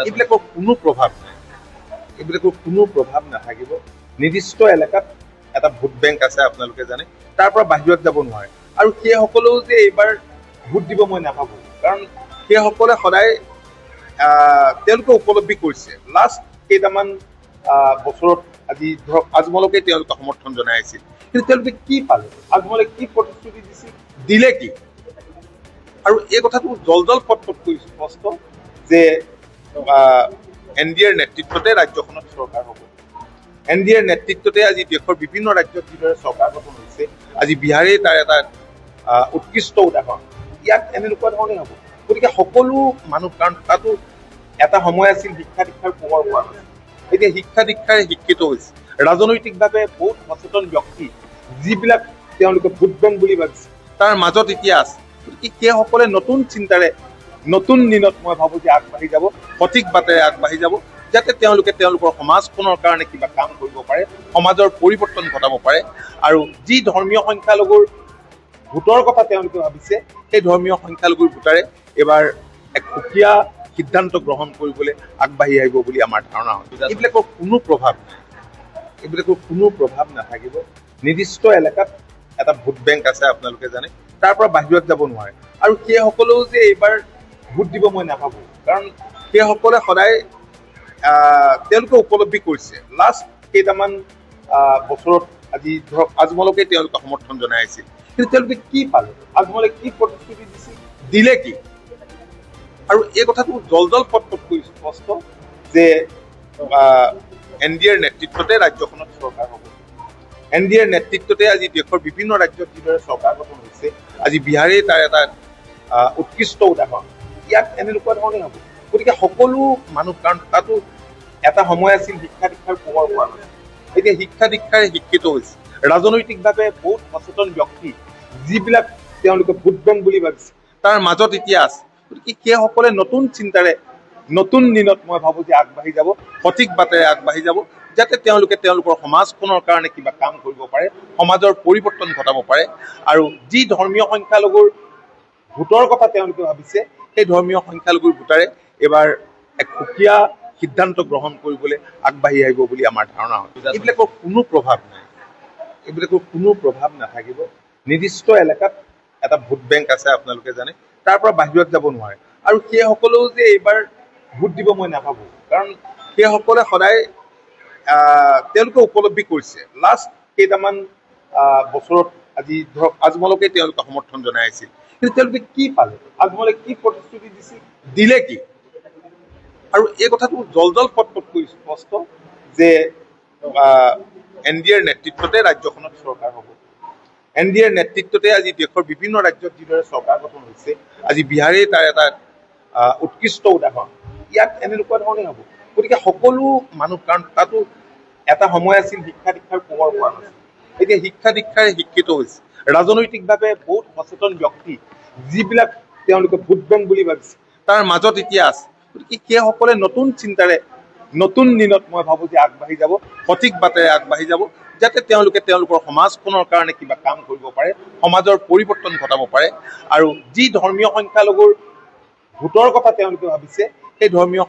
এইবিলাকৰ কোনো প্ৰভাৱ নাই, এইবিলাকৰ কোনো প্ৰভাৱ নাথাকিব। নিৰ্দিষ্ট এলেকাত এটা ভোট বেংক আছে, আপোনালোকে জানে, তাৰ পৰা বাহিৰত যাব নোৱাৰে। আৰু সেইসকলেও যে এইবাৰ ভোট দিব মই নাভাবোঁ, কাৰণ সেইসকলে সদায় তেওঁলোকে উপলব্ধি কৰিছে লাষ্ট কেইটামান বছৰত। আজি ধৰক আজমলকে তেওঁলোকে সমৰ্থন জনাই আছিল, কিন্তু তেওঁলোকে কি পালে? আজমলে কি প্ৰতিশ্ৰুতি দিছিল, দিলে কি? আৰু এই কথাটো জল পটকৈ স্পষ্ট যে NDAৰ নেতৃত্বতে ৰাজ্যখনত চৰকাৰ হ'ব। NDAৰ নেতৃত্বতে আজি দেশৰ বিভিন্ন ৰাজ্যত যিদৰে চৰকাৰ গঠন হৈছে, আজি বিহাৰেই তাৰ এটা উৎকৃষ্ট উদাহৰণ। ইয়াত এনেকুৱা ধৰণে হ'ব। গতিকে সকলো মানুহ, কাৰণ তাতো এটা সময় আছিল শিক্ষা দীক্ষাৰ পোহৰ পোৱা নাছিল, এতিয়া শিক্ষা দীক্ষাৰে শিক্ষিত হৈছে। ৰাজনৈতিকভাৱে বহুত সচেতন ব্যক্তি, যিবিলাক তেওঁলোকে ভোট বেংক বুলি ভাবিছে, তাৰ মাজত এতিয়া আছে। গতিকে সেইসকলে নতুন চিন্তাৰে, নতুন দিনত মই ভাবোঁ যে আগবাঢ়ি যাব, সঠিক বাটেৰে আগবাঢ়ি যাব, যাতে তেওঁলোকে তেওঁলোকৰ সমাজখনৰ কাৰণে কিবা কাম কৰিব পাৰে, সমাজৰ পৰিৱৰ্তন ঘটাব পাৰে। আৰু যি ধৰ্মীয় সংখ্যালঘুৰ ভোটৰ কথা তেওঁলোকে ভাবিছে, সেই ধৰ্মীয় সংখ্যালঘুৰ ভোটাৰে এইবাৰ এক সুকীয়া সিদ্ধান্ত গ্ৰহণ কৰিবলৈ আগবাঢ়ি আহিব বুলি আমাৰ ধাৰণা হয়। এইবিলাকৰ কোনো প্ৰভাৱ নাই, এইবিলাকৰ কোনো প্ৰভাৱ নাথাকিব। নিৰ্দিষ্ট এলেকাত এটা ভোট বেংক আছে, আপোনালোকে জানে, তাৰ পৰা বাহিৰত যাব নোৱাৰে। আৰু সেইসকলেও যে এইবাৰ ভোট দিব মই নাভাবোঁ, কাৰণ সেইসকলে সদায় তেওঁলোকে উপলব্ধি কৰিছে লাষ্ট কেইটামান বছৰত। আজি ধৰক আজমলকে তেওঁলোকে সমৰ্থন জনাই আছিল, কিন্তু তেওঁলোকে কি পালে? আজমলে কি প্ৰতিশ্ৰুতি দিছিল, দিলে কি? আৰু এই কথাটো জল পটকৈ স্পষ্ট যে NDAৰ নেতৃত্বতে ৰাজ্যখনত চৰকাৰ হ'ব। NDAৰ নেতৃত্বতে আজি দেশৰ বিভিন্ন ৰাজ্যত যিদৰে চৰকাৰ গঠন হৈছে, আজি বিহাৰেই তাৰ এটা উৎকৃষ্ট উদাহৰণ। ইয়াত এনেকুৱা ধৰণে হ'ব। গতিকে সকলো মানুহ, কাৰণ তাতো এটা সময় আছিল শিক্ষা দীক্ষাৰ পোহৰ পোৱা নাছিল, এতিয়া শিক্ষা দীক্ষাৰে শিক্ষিত হৈছে। ৰাজনৈতিকভাৱে বহুত সচেতন ব্যক্তি, যিবিলাক তেওঁলোকে ভোট বেংক বুলি ভাবিছে, তাৰ মাজত এতিয়া আছে। গতিকে সেইসকলে নতুন চিন্তাৰে, নতুন দিনত মই ভাবোঁ যে আগবাঢ়ি যাব, সঠিক বাটেৰে আগবাঢ়ি যাব, যাতে তেওঁলোকে তেওঁলোকৰ সমাজখনৰ কাৰণে কিবা কাম কৰিব পাৰে, সমাজৰ পৰিৱৰ্তন ঘটাব পাৰে। আৰু যি ধৰ্মীয় সংখ্যালঘুৰ ভোটৰ কথা তেওঁলোকে ভাবিছে, সেই ধৰ্মীয় সংখ্যালঘুৰ ভোটাৰে এইবাৰ এক সুকীয়া সিদ্ধান্ত গ্ৰহণ কৰিবলৈ আগবাঢ়ি আহিব বুলি আমাৰ ধাৰণা হয়। এইবিলাকৰ কোনো প্ৰভাৱ নাই, এইবিলাকৰ কোনো প্ৰভাৱ নাথাকিব। নিৰ্দিষ্ট এলেকাত এটা ভোট বেংক আছে, আপোনালোকে জানে, তাৰ পৰা বাহিৰত যাব নোৱাৰে। আৰু সেইসকলেও যে এইবাৰ ভোট দিব মই নাভাবোঁ, কাৰণ সেইসকলে সদায় তেওঁলোকে উপলব্ধি কৰিছে লাষ্ট কেইটামান বছৰত। আজি ধৰক আজমলকে তেওঁলোকে সমৰ্থন জনাই আছিল, কিন্তু তেওঁলোকে কি পালে? আজমলে কি প্ৰতিশ্ৰুতি দিছিল, দিলে কি? আৰু এই কথাটো জল পটকৈ স্পষ্ট যে NDAৰ নেতৃত্বতে ৰাজ্যখনত চৰকাৰ হ'ব। NDAৰ নেতৃত্বতে আজি দেশৰ বিভিন্ন ৰাজ্যত যিদৰে চৰকাৰ গঠন হৈছে, আজি বিহাৰেই তাৰ এটা উৎকৃষ্ট উদাহৰণ। ইয়াত এনেকুৱা ধৰণে হ'ব। গতিকে সকলো মানুহ, কাৰণ তাতো এটা সময় আছিল শিক্ষা দীক্ষাৰ পোহৰ পোৱা নাছিল, এতিয়া শিক্ষা দীক্ষাৰে শিক্ষিত হৈছে। ৰাজনৈতিকভাৱে বহুত সচেতন ব্যক্তি, যিবিলাক তেওঁলোকে ভোট বেংক বুলি ভাবিছে, তাৰ মাজত এতিয়া আছে। গতিকে সেইসকলে নতুন চিন্তাৰে, নতুন দিনত মই ভাবোঁ যে আগবাঢ়ি যাব, সঠিক বাটেৰে আগবাঢ়ি যাব, যাতে তেওঁলোকে তেওঁলোকৰ সমাজখনৰ কাৰণে কিবা কাম কৰিব পাৰে, সমাজৰ পৰিৱৰ্তন ঘটাব পাৰে। আৰু যি ধৰ্মীয় সংখ্যালঘুৰ ভোটৰ কথা তেওঁলোকে ভাবিছে, সেই ধৰ্মীয়